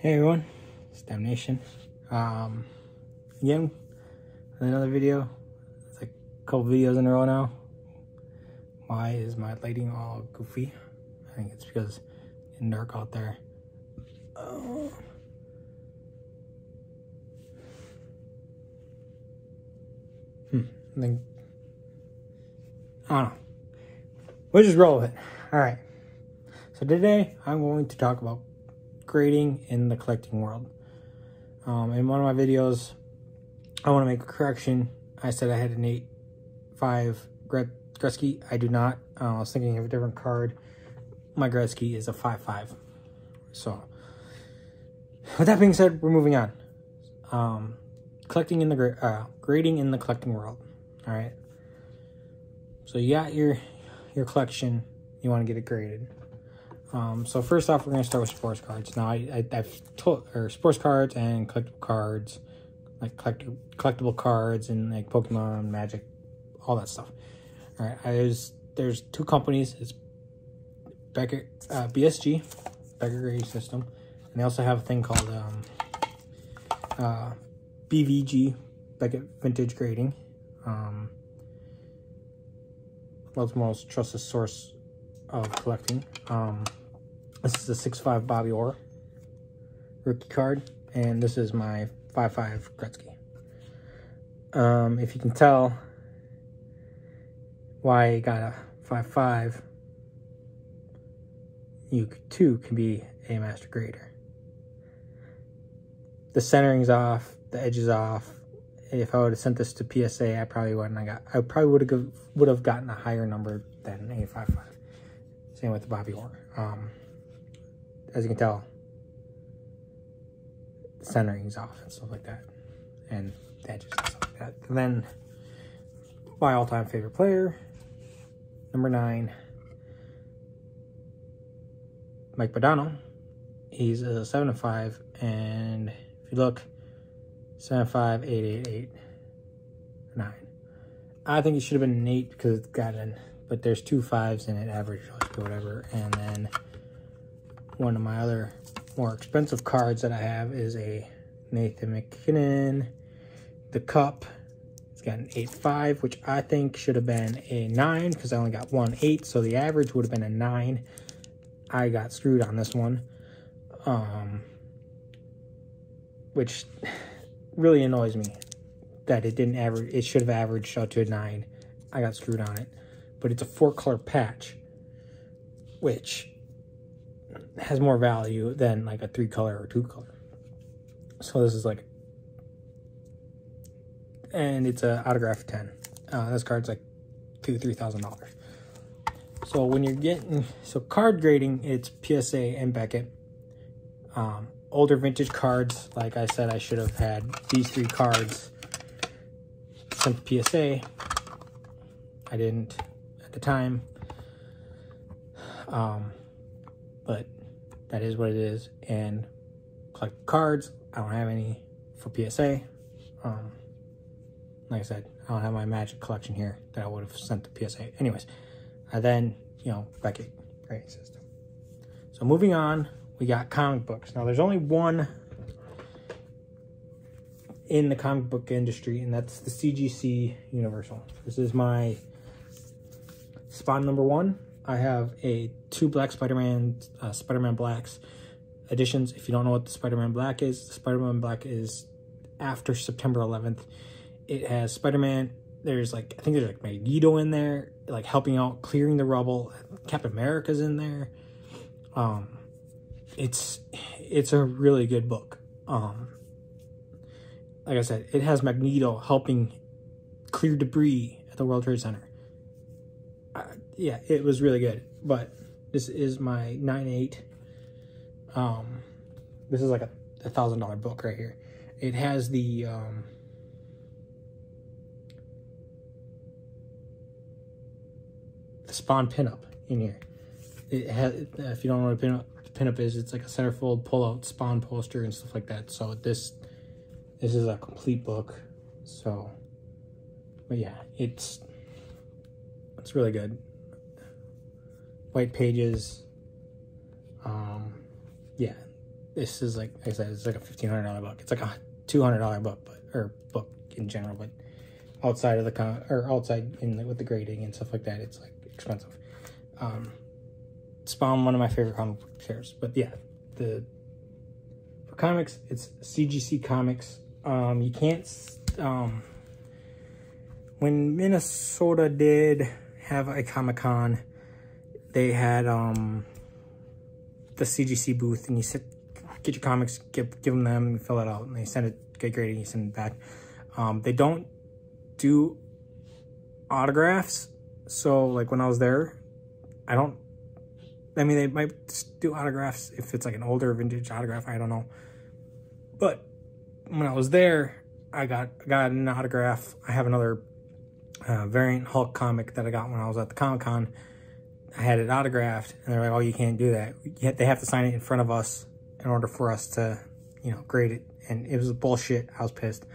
Hey everyone, it's Damnation. Again, another video. It's like a couple videos in a row now. Why is my lighting all goofy? I think it's because it's dark out there. I don't know. We'll just roll with it. Alright. So today, I'm going to talk about grading in the collecting world. In one of my videos, I want to make a correction. I said I had an 8.5 Gretzky. I do not. I was thinking of a different card. My Gretzky is a 5.5. So, with that being said, we're moving on. Collecting in the grading in the collecting world. All right. So you got your collection. You want to get it graded. So first off, we're gonna start with sports cards. Now I've told sports cards and collectible cards, like collectible cards and like Pokemon, Magic, all that stuff. All right, there's two companies. It's Becker BSG, Becker Grading System, and they also have a thing called BVG, Beckett Vintage Grading. World's most trusted source of collecting. This is a 6.5 Bobby Orr rookie card, and this is my 5.5 Gretzky. If you can tell why I got a 5.5, you too can be a master grader. The centering's off, the edge is off. If I would have sent this to PSA, I probably would have gotten a higher number than a 5.5. Same with the Bobby Orr. As you can tell, the centering's off and stuff like that, and the edges and stuff like that. And then my all-time favorite player, number 9, Mike Modano. He's a 7.5, and if you look, 7.5, 8, 8, 8, 9. I think it should have been an 8 because it's got an, but there's 2 5s in it, average or whatever. And then one of my other more expensive cards that I have is a Nathan McKinnon, the Cup. It's got an 8.5, which I think should have been a 9 because I only got 1 8, so the average would have been a 9. I got screwed on this one, which really annoys me that it didn't average. It should have averaged out to a 9. I got screwed on it, but it's a 4-color patch, which has more value than like a 3-color or 2-color. So this is like, and it's a autograph 10. This card's like $2,000-$3,000. So when you're getting, so card grading, it's PSA and Beckett. Older vintage cards, like I said, I should have had these 3 cards sent to PSA. I didn't at the time. But that is what it is. And collect cards, I don't have any for PSA. Like I said, I don't have my Magic collection here that I would have sent to PSA. Anyways, then, Beckett Grading System. So moving on, we got comic books. Now, there's only one in the comic book industry, and that's the CGC Universal. This is my Spawn number 1. I have 2 black Spider-Man Blacks editions. If you don't know what the Spider-Man Black is, the Spider-Man Black is after September 11th. It has Spider-Man. There's like, I think there's like Magneto in there, like helping out, clearing the rubble. Captain America's in there. It's a really good book. Like I said, it has Magneto helping clear debris at the World Trade Center. Yeah, it was really good. But this is my 9.8. This is like a $1,000 book right here. It has the Spawn pinup in here. It has, if you don't know what a pinup is, it's like a centerfold pull-out Spawn poster and stuff like that. So this is a complete book. So, but yeah, it's really good. White pages. Yeah, this is like I said, it's like a $1,500 book. It's like a $200 book, or book in general, but outside of the outside with the grading and stuff like that, it's like expensive. Spawn, one of my favorite comic book shares, but yeah, for comics, it's CGC Comics. You can't. When Minnesota did have a Comic-Con, they had the CGC booth, and you get your comics, give them, fill it out, and they send it, get graded, and you send it back. They don't do autographs, so like when I was there, I mean, they might do autographs if it's like an older vintage autograph, I don't know. But when I was there, I got an autograph. I have another variant Hulk comic that I got when I was at the Comic-Con. I had it autographed, and they're like, oh, you can't do that. They have to sign it in front of us in order for us to, grade it. And it was bullshit. I was pissed.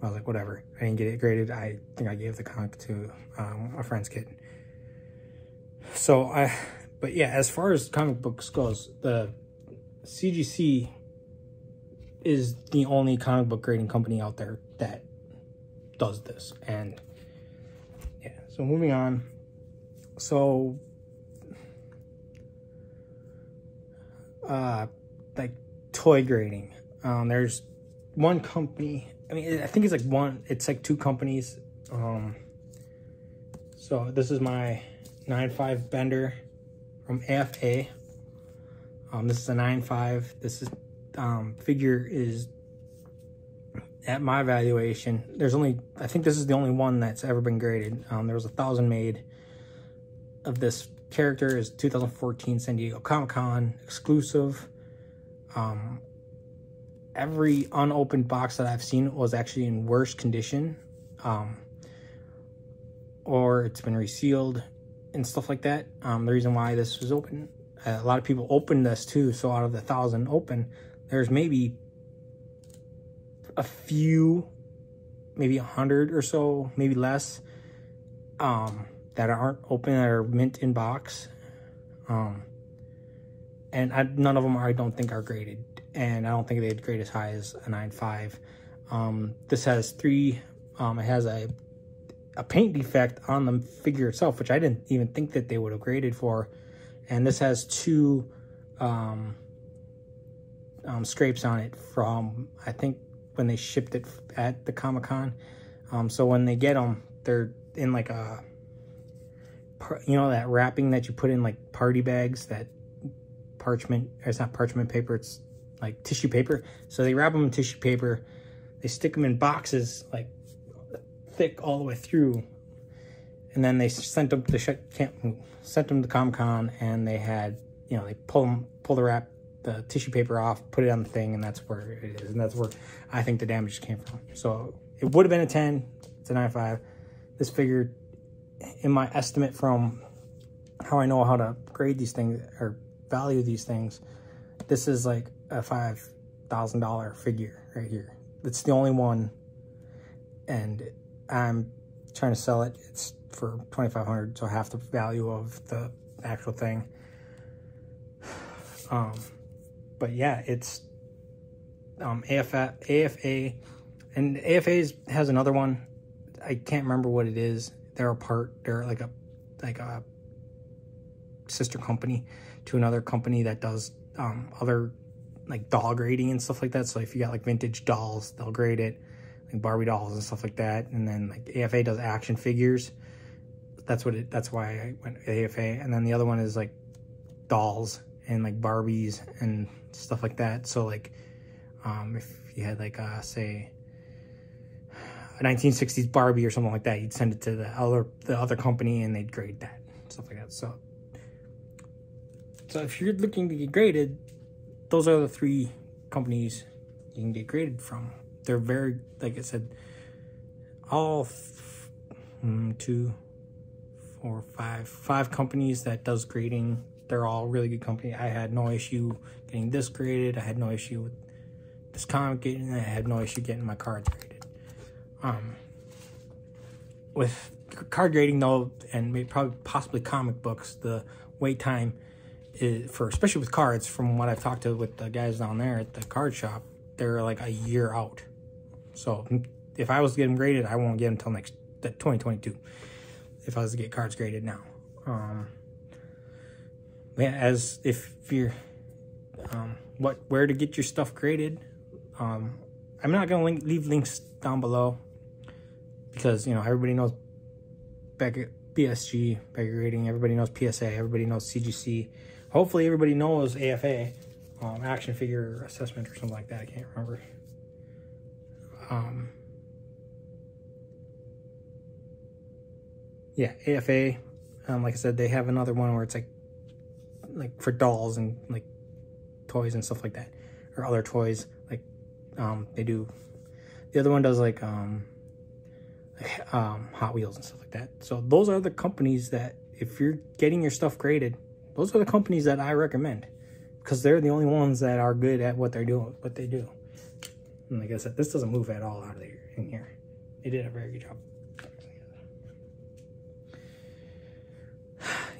I was like, whatever. I didn't get it graded. I think I gave the comic to a friend's kid. So but yeah, as far as comic books goes, the CGC is the only comic book grading company out there that does this. And yeah, so moving on. So like toy grading, there's one company. I mean, I think it's like two companies. So this is my 9.5 Bender from AFA. This is a 9.5. This is figure is, at my valuation, I think this is the only one that's ever been graded. There was 1,000 made of this character. Is 2014 San Diego Comic-Con exclusive. Every unopened box that I've seen was actually in worse condition, or it's been resealed and stuff like that. The reason why this was open, a lot of people opened this too, so out of the 1,000 open, there's maybe a few, maybe 100 or so, maybe less, that aren't open, that are mint in box. And none of them I don't think are graded, and I don't think they'd grade as high as a 9.5. This has it has a paint defect on the figure itself, which I didn't even think that they would have graded for. And this has two scrapes on it from, I think, when they shipped it at the Comic-Con. So when they get them, they're in like a, that wrapping that you put in like party bags, that parchment, it's not parchment paper, it's like tissue paper. So they wrap them in tissue paper, they stick them in boxes like thick all the way through, and then they sent them to Comic-Con, and they had, they pull the tissue paper off, put it on the thing, and that's where it is, and that's where I think the damage came from. So it would have been a 10, it's a 9.5. This figure, in my estimate from how I know how to grade these things or value these things, this is like a $5,000 figure right here. It's the only one, and I'm trying to sell it. It's for $2,500, so half the value of the actual thing. But yeah, it's AFA, and AFA has another one. I can't remember what it is. They're like a sister company to another company that does other like doll grading and stuff like that. So if you got like vintage dolls, they'll grade it, like Barbie dolls and stuff like that. And then like AFA does action figures. That's why I went AFA. And then the other one is like dolls and like Barbies and stuff like that. So like if you had like say a 1960s Barbie or something like that, you'd send it to the other company, and they'd grade that, stuff like that. So if you're looking to get graded, those are the three companies you can get graded from. They're very, like I said, all 5 companies that does grading. They're all really good company. I had no issue getting this graded. I had no issue with this comic getting it. I had no issue getting my cards graded. With card grading though, and maybe possibly comic books, the wait time especially with cards, from what I've talked to with the guys down there at the card shop, they're like a year out. So if I was to get them graded, I won't get them until next 2022. If I was to get cards graded now. Yeah, as if you're where to get your stuff graded, I'm not gonna leave links down below, because you know everybody knows BSG, bag grading, everybody knows PSA, everybody knows CGC. Hopefully everybody knows AFA, action figure assessment or something like that. I can't remember. Yeah, AFA. Like I said, they have another one where it's like for dolls and like toys and stuff like that, or other toys. Like they do. The other one does like Hot Wheels and stuff like that. So those are the companies that, if you're getting your stuff graded, those are the companies that I recommend, because they're the only ones that are good at what they're doing, what they do. And like I said, this doesn't move at all out of in here. They did a very good job.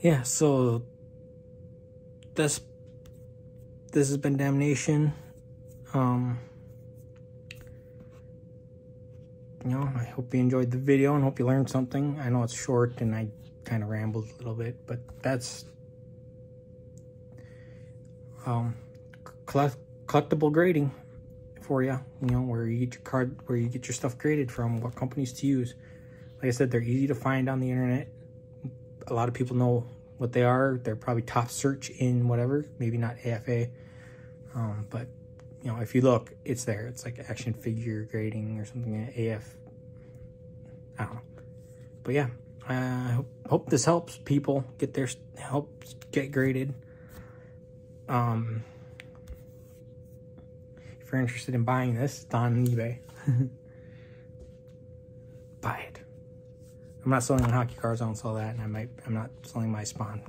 Yeah, so this has been Damnation. You know, I hope you enjoyed the video and hope you learned something. I know it's short and I kind of rambled a little bit, but that's collectible grading for you. You know, where you get your stuff graded from, what companies to use. Like I said, they're easy to find on the internet. A lot of people know what they are. They're probably top search in whatever, maybe not AFA, but you know, if you look, it's there. It's like action figure grading or something, AF. I don't know. But yeah, I hope this helps people get get graded. If you're interested in buying this, it's on eBay. Buy it. I'm not selling hockey cards, I don't sell that, and I'm not selling my Spawn.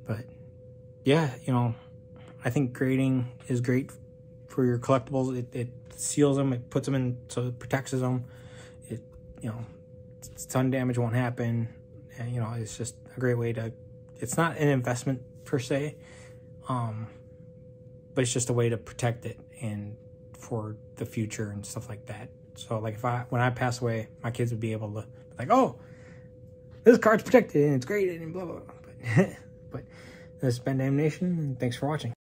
But yeah, you know, I think grading is great for your collectibles. It seals them, it puts them in, so it protects them. It, you know, sun damage won't happen, and you know, it's just a great way to. It's not an investment per se, but it's just a way to protect it and for the future and stuff like that. So like when I pass away, my kids would be able to like, oh, this card's protected and it's graded and blah blah blah. But this has been Damnation, and thanks for watching.